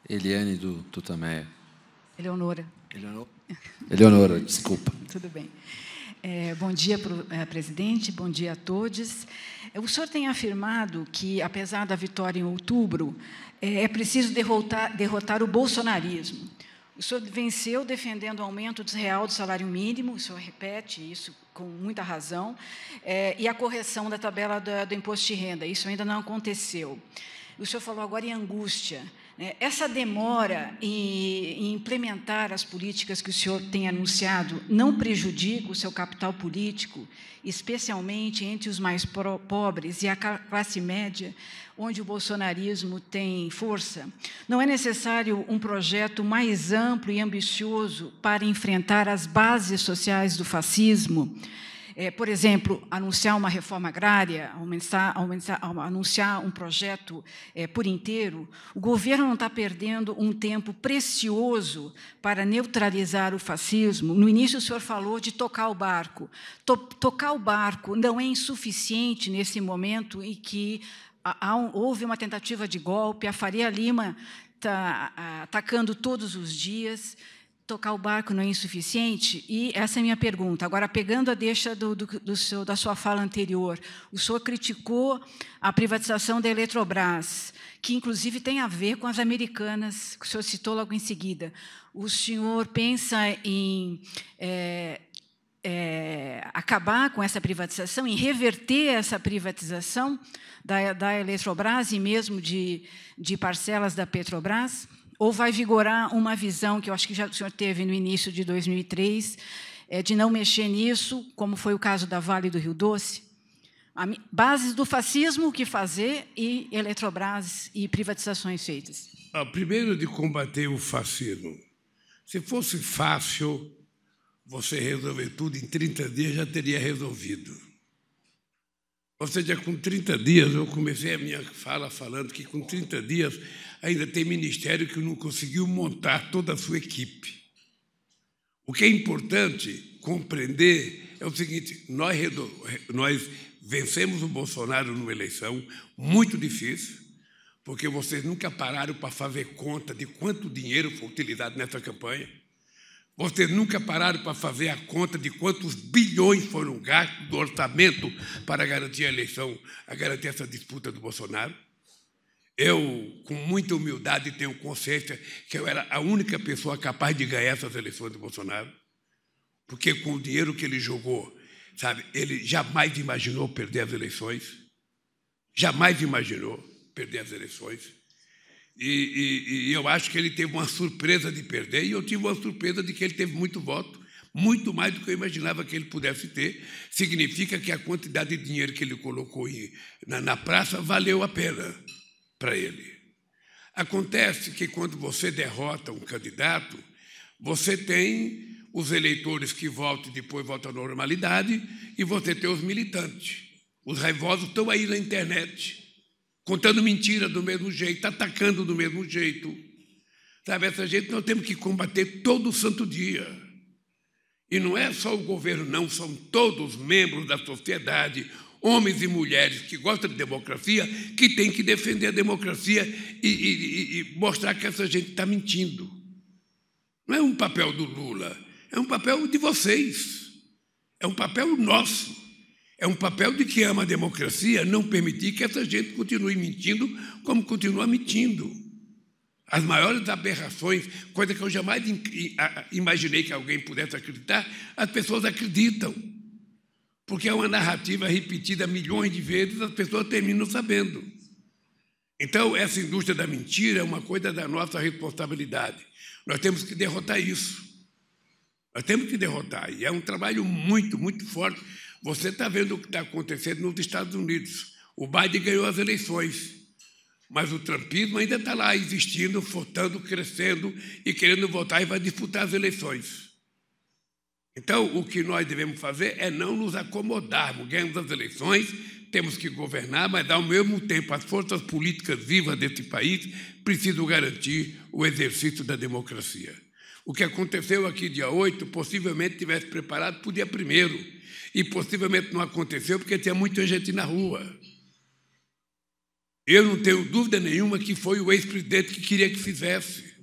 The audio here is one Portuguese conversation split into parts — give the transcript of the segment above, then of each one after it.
Eliane do Tutameia. Eleonora. Eleonora, desculpa. Tudo bem. Bom dia, presidente, bom dia a todos. O senhor tem afirmado que, apesar da vitória em outubro, é preciso derrotar o bolsonarismo. O senhor venceu defendendo o aumento real do salário mínimo, o senhor repete isso com muita razão, e a correção da tabela do imposto de renda, isso ainda não aconteceu. O senhor falou agora em angústia. Essa demora em implementar as políticas que o senhor tem anunciado não prejudica o seu capital político, especialmente entre os mais pobres e a classe média, onde o bolsonarismo tem força? Não é necessário um projeto mais amplo e ambicioso para enfrentar as bases sociais do fascismo? Por exemplo, anunciar uma reforma agrária, anunciar um projeto por inteiro. O governo não está perdendo um tempo precioso para neutralizar o fascismo. No início, o senhor falou de tocar o barco. Tocar o barco não é insuficiente nesse momento em que houve uma tentativa de golpe, a Faria Lima está atacando todos os dias. Tocar o barco não é insuficiente? E essa é a minha pergunta. Agora, pegando a deixa da sua fala anterior, o senhor criticou a privatização da Eletrobras, que, inclusive, tem a ver com as americanas, que o senhor citou logo em seguida. O senhor pensa em acabar com essa privatização, em reverter essa privatização da Eletrobras e mesmo de parcelas da Petrobras? Ou vai vigorar uma visão que eu acho que já o senhor teve no início de 2003, de não mexer nisso, como foi o caso da Vale do Rio Doce? Bases do fascismo, o que fazer, e Eletrobras e privatizações feitas. Primeiro, de combater o fascismo. Se fosse fácil você resolver tudo em 30 dias, já teria resolvido. Ou seja, com 30 dias, eu comecei a minha fala falando que com 30 dias ainda tem ministério que não conseguiu montar toda a sua equipe. O que é importante compreender é o seguinte: nós vencemos o Bolsonaro numa eleição muito difícil, porque vocês nunca pararam para fazer conta de quanto dinheiro foi utilizado nessa campanha. Vocês nunca pararam para fazer a conta de quantos bilhões foram gastos do orçamento para garantir a eleição, a garantir essa disputa do Bolsonaro. Eu, com muita humildade, tenho consciência que eu era a única pessoa capaz de ganhar essas eleições do Bolsonaro, porque com o dinheiro que ele jogou, sabe, ele jamais imaginou perder as eleições, jamais imaginou perder as eleições. E eu acho que ele teve uma surpresa de perder, e eu tive uma surpresa de que ele teve muito voto, muito mais do que eu imaginava que ele pudesse ter. Significa que a quantidade de dinheiro que ele colocou na praça valeu a pena para ele. Acontece que, quando você derrota um candidato, você tem os eleitores que votam e depois voltam à normalidade, e você tem os militantes. Os raivosos estão aí na internet, contando mentira do mesmo jeito, atacando do mesmo jeito. Sabe, essa gente nós temos que combater todo santo dia. E não é só o governo, não, são todos os membros da sociedade, homens e mulheres que gostam de democracia, que têm que defender a democracia e mostrar que essa gente está mentindo. Não é um papel do Lula, é um papel de vocês, é um papel nosso. É um papel de quem ama a democracia não permitir que essa gente continue mentindo como continua mentindo. As maiores aberrações, coisa que eu jamais imaginei que alguém pudesse acreditar, as pessoas acreditam. Porque é uma narrativa repetida milhões de vezes, as pessoas terminam sabendo. Então, essa indústria da mentira é uma coisa da nossa responsabilidade. Nós temos que derrotar isso. Nós temos que derrotar. E é um trabalho muito, muito forte. Você está vendo o que está acontecendo nos Estados Unidos. O Biden ganhou as eleições, mas o trumpismo ainda está lá existindo, votando, crescendo e querendo votar e vai disputar as eleições. Então, o que nós devemos fazer é não nos acomodarmos. Ganhamos as eleições, temos que governar, mas, ao mesmo tempo, as forças políticas vivas desse país precisam garantir o exercício da democracia. O que aconteceu aqui dia 8, possivelmente tivesse preparado para o dia 1º, e possivelmente não aconteceu porque tinha muita gente na rua. Eu não tenho dúvida nenhuma que foi o ex-presidente que queria que fizesse.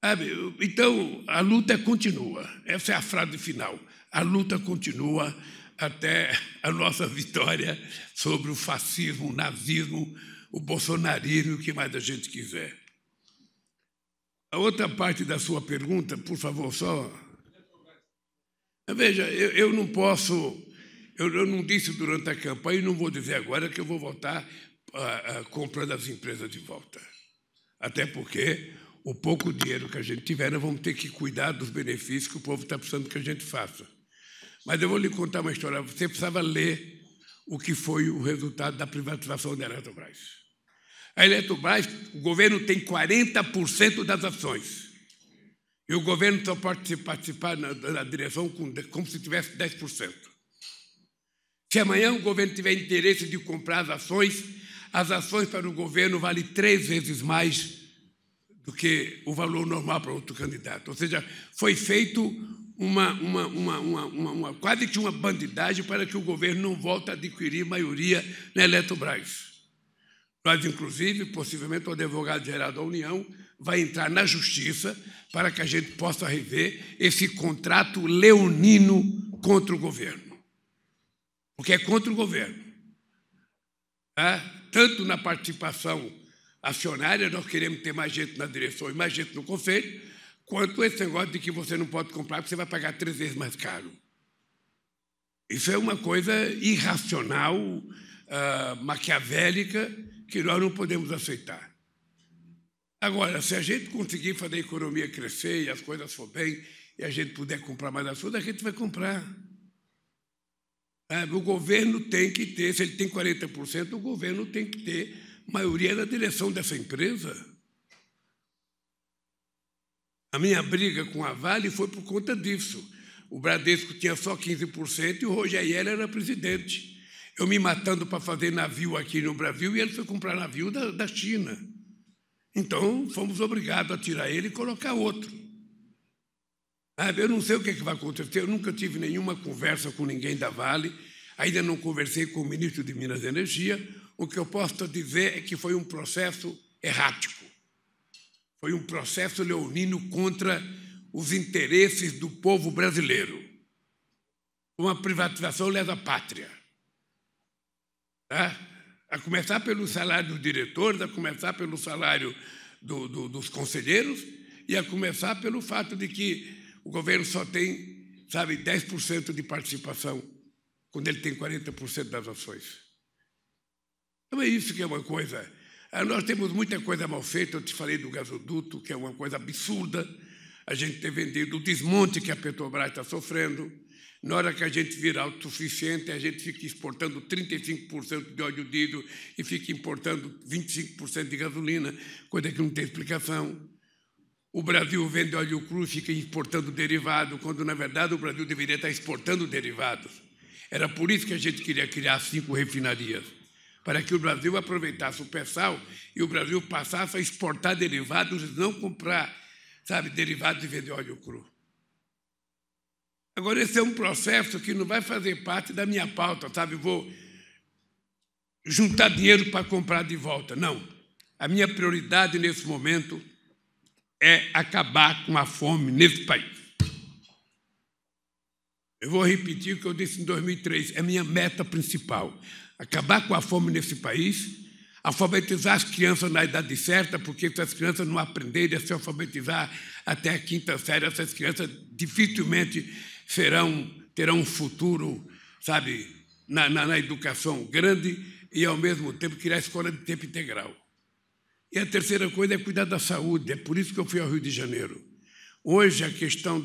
Sabe? Então, a luta continua. Essa é a frase final. A luta continua até a nossa vitória sobre o fascismo, o nazismo, o bolsonarismo e o que mais a gente quiser. A outra parte da sua pergunta, por favor, só... Veja, eu não posso... Eu não disse durante a campanha e não vou dizer agora que eu vou votar comprando as empresas de volta. Até porque o pouco dinheiro que a gente tiver, nós vamos ter que cuidar dos benefícios que o povo está precisando que a gente faça. Mas eu vou lhe contar uma história. Você precisava ler o que foi o resultado da privatização da Eletrobras. A Eletrobras, o governo tem 40% das ações. E o governo só pode participar na direção como se tivesse 10%. Se amanhã o governo tiver interesse de comprar as ações para o governo valem 3 vezes mais do que o valor normal para outro candidato. Ou seja, foi feito quase que uma bandidagem para que o governo não volte a adquirir maioria na Eletrobras. Nós, inclusive, possivelmente, o advogado-geral da União vai entrar na Justiça para que a gente possa rever esse contrato leonino contra o governo. Porque é contra o governo. Tanto na participação acionária, nós queremos ter mais gente na direção e mais gente no conselho, quanto esse negócio de que você não pode comprar porque você vai pagar 3 vezes mais caro. Isso é uma coisa irracional, maquiavélica, que nós não podemos aceitar. Agora, se a gente conseguir fazer a economia crescer e as coisas for bem, e a gente puder comprar mais ações, a gente vai comprar. O governo tem que ter, se ele tem 40%, o governo tem que ter maioria na direção dessa empresa. A minha briga com a Vale foi por conta disso. O Bradesco tinha só 15% e o Rogério era presidente. Eu me matando para fazer navio aqui no Brasil e ele foi comprar navio da China. Então, fomos obrigados a tirar ele e colocar outro. Eu não sei o que vai acontecer, eu nunca tive nenhuma conversa com ninguém da Vale, ainda não conversei com o ministro de Minas e Energia. O que eu posso dizer é que foi um processo errático. Foi um processo leonino contra os interesses do povo brasileiro. Uma privatização lesa pátria. A começar pelo salário dos diretores, a começar pelo salário dos conselheiros e a começar pelo fato de que o governo só tem, 10% de participação, quando ele tem 40% das ações. Então é isso que é uma coisa. Nós temos muita coisa mal feita. Eu te falei do gasoduto, que é uma coisa absurda. A gente ter vendido o desmonte que a Petrobras está sofrendo. Na hora que a gente vira autossuficiente, a gente fica exportando 35% de óleo diesel e fica importando 25% de gasolina, coisa que não tem explicação. O Brasil vende óleo cru e fica exportando derivado, quando, na verdade, o Brasil deveria estar exportando derivados. Era por isso que a gente queria criar 5 refinarias, para que o Brasil aproveitasse o pré-sal e o Brasil passasse a exportar derivados e não comprar, derivados e vender óleo cru. Agora, esse é um processo que não vai fazer parte da minha pauta, Vou juntar dinheiro para comprar de volta. Não. A minha prioridade nesse momento é acabar com a fome nesse país. Eu vou repetir o que eu disse em 2003. É a minha meta principal. Acabar com a fome nesse país, alfabetizar as crianças na idade certa, porque se as crianças não aprenderem a se alfabetizar até a 5ª série, essas crianças dificilmente terão um futuro, na educação grande e, ao mesmo tempo, criar escola de tempo integral. E a terceira coisa é cuidar da saúde. É por isso que eu fui ao Rio de Janeiro. Hoje, a questão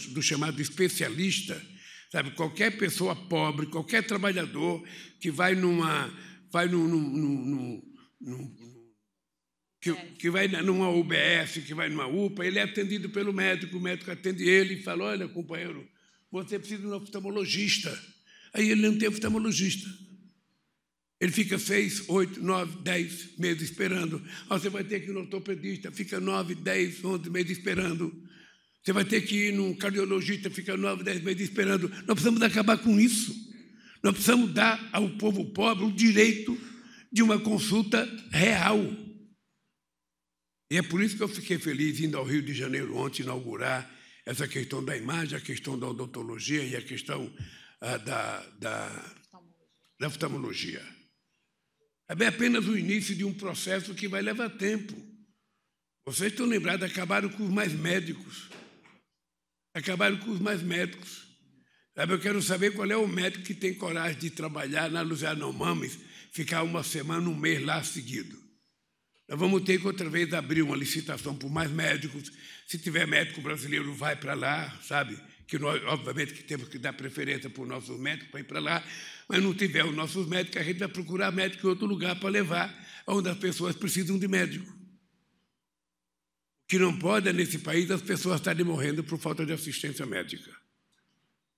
do chamado especialista, qualquer pessoa pobre, qualquer trabalhador que vai numa UBS, que vai numa UPA, ele é atendido pelo médico, o médico atende ele e fala: olha, companheiro, você precisa de um oftalmologista. Aí ele não tem oftalmologista. Ele fica 6, 8, 9, 10 meses esperando. Você vai ter que ir no ortopedista, fica 9, 10, 11 meses esperando. Você vai ter que ir num cardiologista, fica 9, 10 meses esperando. Nós precisamos acabar com isso. Nós precisamos dar ao povo pobre o direito de uma consulta real. E é por isso que eu fiquei feliz indo ao Rio de Janeiro ontem inaugurar essa questão da imagem, a questão da odontologia e a questão da oftalmologia. É apenas o início de um processo que vai levar tempo. Vocês estão lembrados, acabaram com os mais médicos. Acabaram com os mais médicos. Sabe, eu quero saber qual é o médico que tem coragem de trabalhar na Luz Yanomamis, ficar uma semana, um mês lá seguido. Nós vamos ter que outra vez abrir uma licitação por mais médicos. Se tiver médico brasileiro, vai para lá, sabe? Que nós, obviamente, que temos que dar preferência para os nossos médicos para ir para lá, mas não tiver os nossos médicos, a gente vai procurar médico em outro lugar para levar, onde as pessoas precisam de médico. O que não pode é, nesse país, as pessoas estarem morrendo por falta de assistência médica.